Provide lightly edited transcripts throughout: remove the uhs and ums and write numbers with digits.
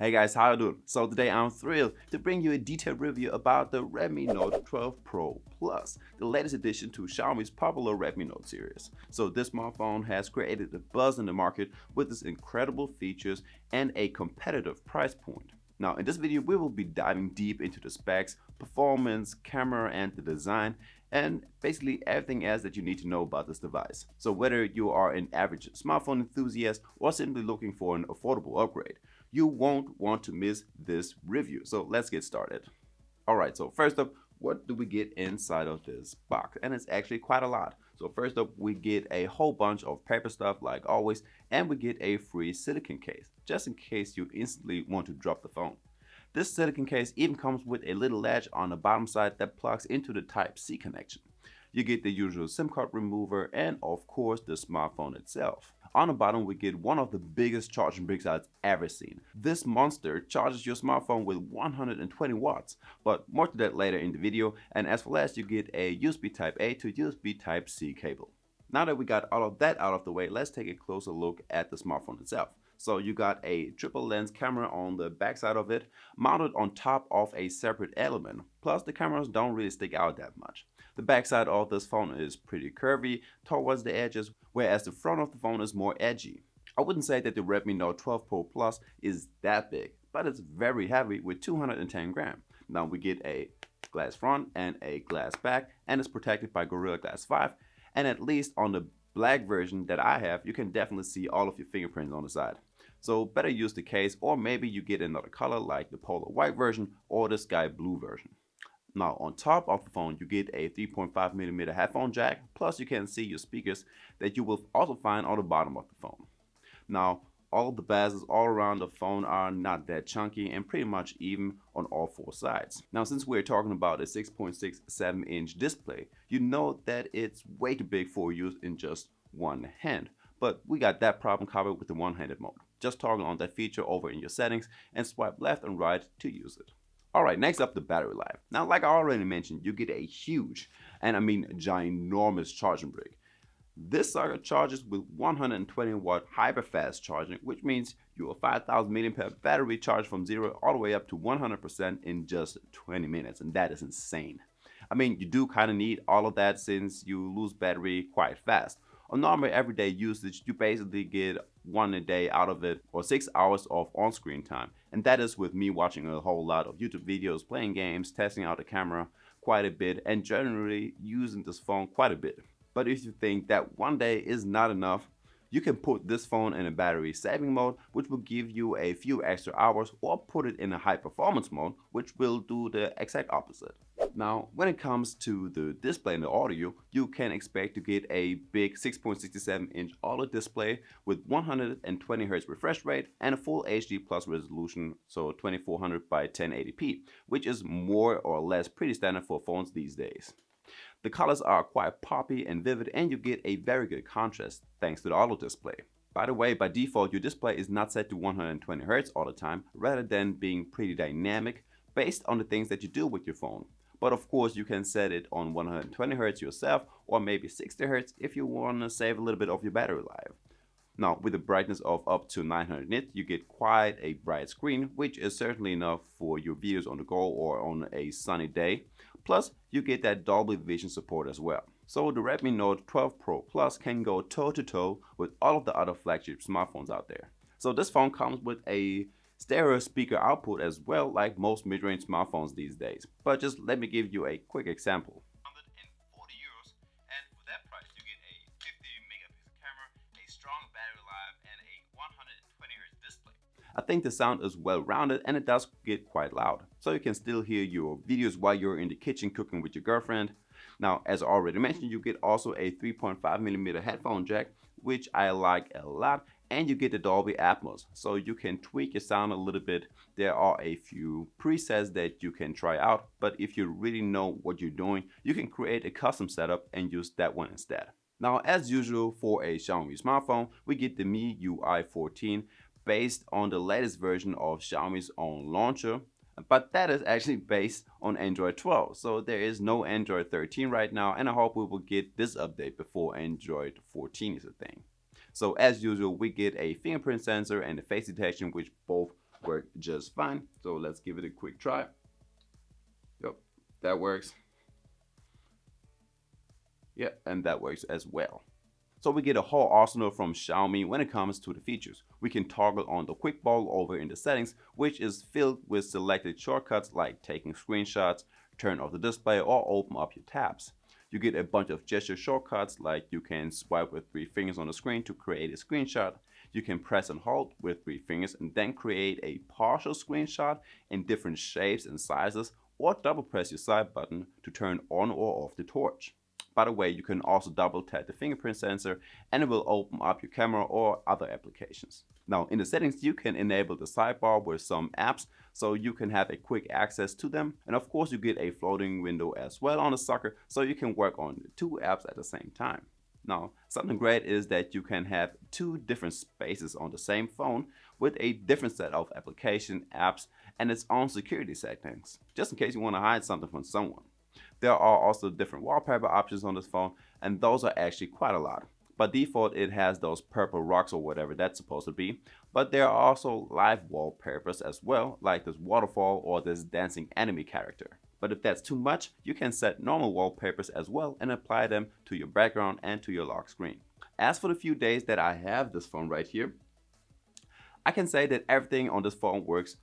Hey guys, how you doing? So today I'm thrilled to bring you a detailed review about the Redmi Note 12 Pro Plus, the latest addition to Xiaomi's popular Redmi Note series. So this smartphone has created a buzz in the market with its incredible features and a competitive price point. Now in this video we will be diving deep into the specs, performance, camera and the design, and basically everything else that you need to know about this device. So whether you are an average smartphone enthusiast or simply looking for an affordable upgrade, you won't want to miss this review. So let's get started. Alright, so first up, what do we get inside of this box? And it's actually quite a lot. So first up, we get a whole bunch of paper stuff like always, and we get a free silicone case, just in case you instantly want to drop the phone. This silicone case even comes with a little latch on the bottom side that plugs into the Type-C connection. You get the usual SIM card remover and of course the smartphone itself. On the bottom we get one of the biggest charging bricks I've ever seen. This monster charges your smartphone with 120 watts, but more to that later in the video. And as for last, you get a USB Type-A to USB Type-C cable. Now that we got all of that out of the way, let's take a closer look at the smartphone itself. So you got a triple lens camera on the backside of it, mounted on top of a separate element. Plus the cameras don't really stick out that much. The backside of this phone is pretty curvy towards the edges, whereas the front of the phone is more edgy. I wouldn't say that the Redmi Note 12 Pro Plus is that big, but it's very heavy with 210 grams. Now we get a glass front and a glass back, and it's protected by Gorilla Glass 5, and at least on the black version that I have, you can definitely see all of your fingerprints on the side. So better use the case, or maybe you get another color like the polar white version or the sky blue version. Now on top of the phone you get a 3.5mm headphone jack, plus you can see your speakers that you will also find on the bottom of the phone. Now all of the bezels all around the phone are not that chunky and pretty much even on all four sides. Now since we're talking about a 6.67 inch display, you know that it's way too big for use in just one hand. But we got that problem covered with the one-handed mode. Just toggle on that feature over in your settings and swipe left and right to use it. Alright, next up, the battery life. Now like I already mentioned, you get a huge, and I mean ginormous charging brick. This sucker charges with 120 watt hyper fast charging, which means your 5000 mAh battery charge from 0 all the way up to 100% in just 20 minutes, and that is insane. I mean, you do kind of need all of that since you lose battery quite fast. On normal everyday usage, you basically get 1 a day out of it, or 6 hours of on-screen time. And that is with me watching a whole lot of YouTube videos, playing games, testing out the camera quite a bit, and generally using this phone quite a bit. But if you think that 1 day is not enough, you can put this phone in a battery saving mode, which will give you a few extra hours, or put it in a high performance mode, which will do the exact opposite. Now, when it comes to the display and the audio, you can expect to get a big 6.67 inch OLED display with 120Hz refresh rate and a full HD plus resolution, so 2400 by 1080p, which is more or less pretty standard for phones these days. The colors are quite poppy and vivid, and you get a very good contrast thanks to the auto display. By the way, by default your display is not set to 120Hz all the time, rather than being pretty dynamic based on the things that you do with your phone. But of course you can set it on 120Hz yourself, or maybe 60Hz if you want to save a little bit of your battery life. Now with a brightness of up to 900 nits, you get quite a bright screen, which is certainly enough for your videos on the go or on a sunny day. Plus you get that Dolby Vision support as well. So the Redmi Note 12 Pro Plus can go toe to toe with all of the other flagship smartphones out there. So this phone comes with a stereo speaker output as well, like most mid-range smartphones these days. But just let me give you a quick example. 140 euros, and for that price you get a 50 megapixel camera, a strong battery life, and a 120Hz display. I think the sound is well rounded and it does get quite loud, so you can still hear your videos while you're in the kitchen cooking with your girlfriend. Now as I already mentioned, you get also a 3.5mm headphone jack, which I like a lot, and you get the Dolby Atmos, so you can tweak your sound a little bit. There are a few presets that you can try out, but if you really know what you're doing, you can create a custom setup and use that one instead. Now as usual for a Xiaomi smartphone, we get the MIUI 14 based on the latest version of Xiaomi's own launcher, but that is actually based on Android 12, so there is no Android 13 right now, and I hope we will get this update before Android 14 is a thing. So as usual, we get a fingerprint sensor and a face detection, which both work just fine. So let's give it a quick try. Yep, that works. Yeah, and that works as well. So we get a whole arsenal from Xiaomi when it comes to the features. We can toggle on the quick ball over in the settings, which is filled with selected shortcuts like taking screenshots, turn off the display, or open up your tabs. You get a bunch of gesture shortcuts like you can swipe with 3 fingers on the screen to create a screenshot. You can press and hold with 3 fingers and then create a partial screenshot in different shapes and sizes, or double press your side button to turn on or off the torch. By the way, you can also double tap the fingerprint sensor and it will open up your camera or other applications. Now in the settings you can enable the sidebar with some apps so you can have a quick access to them, and of course you get a floating window as well on the sucker so you can work on 2 apps at the same time. Now something great is that you can have 2 different spaces on the same phone with a different set of application apps and its own security settings, just in case you want to hide something from someone. There are also different wallpaper options on this phone, and those are actually quite a lot. By default, it has those purple rocks or whatever that's supposed to be, but there are also live wallpapers as well, like this waterfall or this dancing anime character. But if that's too much, you can set normal wallpapers as well and apply them to your background and to your lock screen. As for the few days that I have this phone right here, I can say that everything on this phone works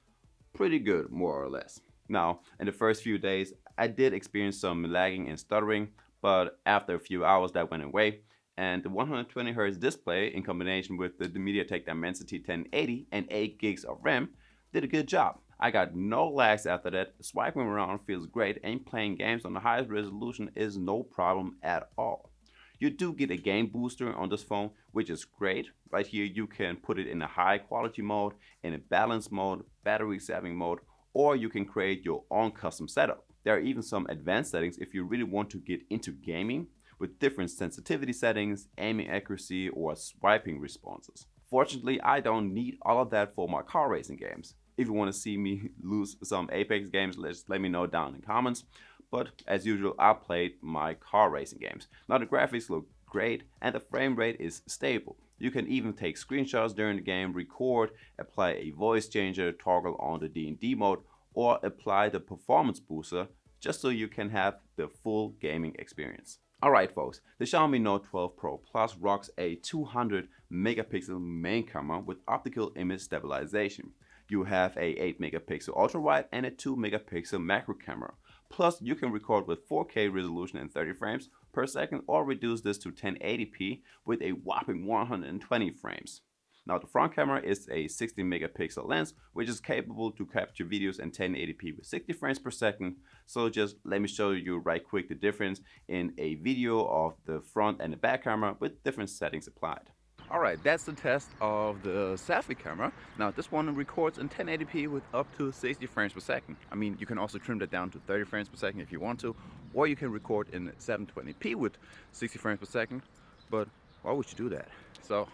pretty good, more or less. Now, in the first few days, I did experience some lagging and stuttering, but after a few hours that went away, and the 120Hz display in combination with the MediaTek Dimensity 1080 and 8 gigs of RAM did a good job. I got no lags after that, swiping around feels great, and playing games on the highest resolution is no problem at all. You do get a gain booster on this phone, which is great. Right here you can put it in a high quality mode, in a balance mode, battery saving mode, or you can create your own custom setup. There are even some advanced settings if you really want to get into gaming, with different sensitivity settings, aiming accuracy, or swiping responses. Fortunately, I don't need all of that for my car racing games. If you want to see me lose some Apex games, just let me know down in the comments. But as usual, I played my car racing games. Now the graphics look great and the frame rate is stable. You can even take screenshots during the game, record, apply a voice changer, toggle on the D&D mode, or apply the performance booster just so you can have the full gaming experience. Alright folks, the Xiaomi Note 12 Pro Plus rocks a 200 megapixel main camera with optical image stabilization. You have a 8 megapixel ultra wide and a 2 megapixel macro camera. Plus you can record with 4K resolution in 30 frames per second or reduce this to 1080p with a whopping 120 frames. Now the front camera is a 60 megapixel lens which is capable to capture videos in 1080p with 60 frames per second. So just let me show you right quick the difference in a video of the front and the back camera with different settings applied. Alright, that's the test of the selfie camera. Now this one records in 1080p with up to 60 frames per second. I mean, you can also trim that down to 30 frames per second if you want to, or you can record in 720p with 60 frames per second, but why would you do that? So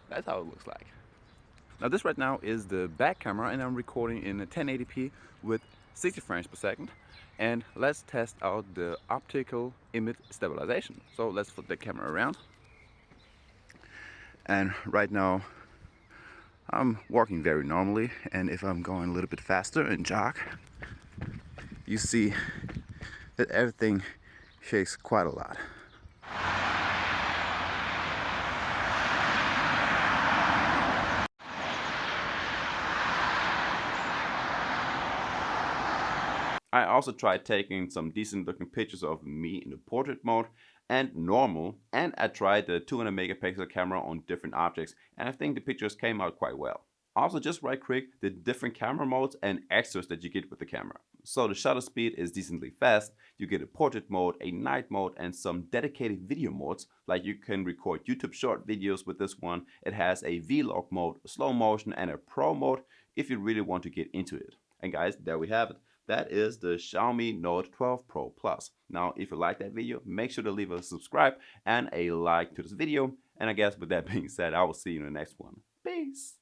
that's how it looks like. Now this right now is the back camera and I'm recording in 1080p with 60 frames per second. And let's test out the optical image stabilization. So let's flip the camera around. And right now I'm walking very normally, and if I'm going a little bit faster and jog, you see that everything shakes quite a lot. I also tried taking some decent looking pictures of me in the portrait mode and normal, and I tried the 200 megapixel camera on different objects, and I think the pictures came out quite well. Also just right quick the different camera modes and extras that you get with the camera. So the shutter speed is decently fast, you get a portrait mode, a night mode, and some dedicated video modes, like you can record YouTube short videos with this one. It has a vlog mode, slow motion, and a pro mode if you really want to get into it. And guys, there we have it. That is the Xiaomi Note 12 Pro Plus. Now, if you like that video, make sure to leave a subscribe and a like to this video. And I guess with that being said, I will see you in the next one. Peace.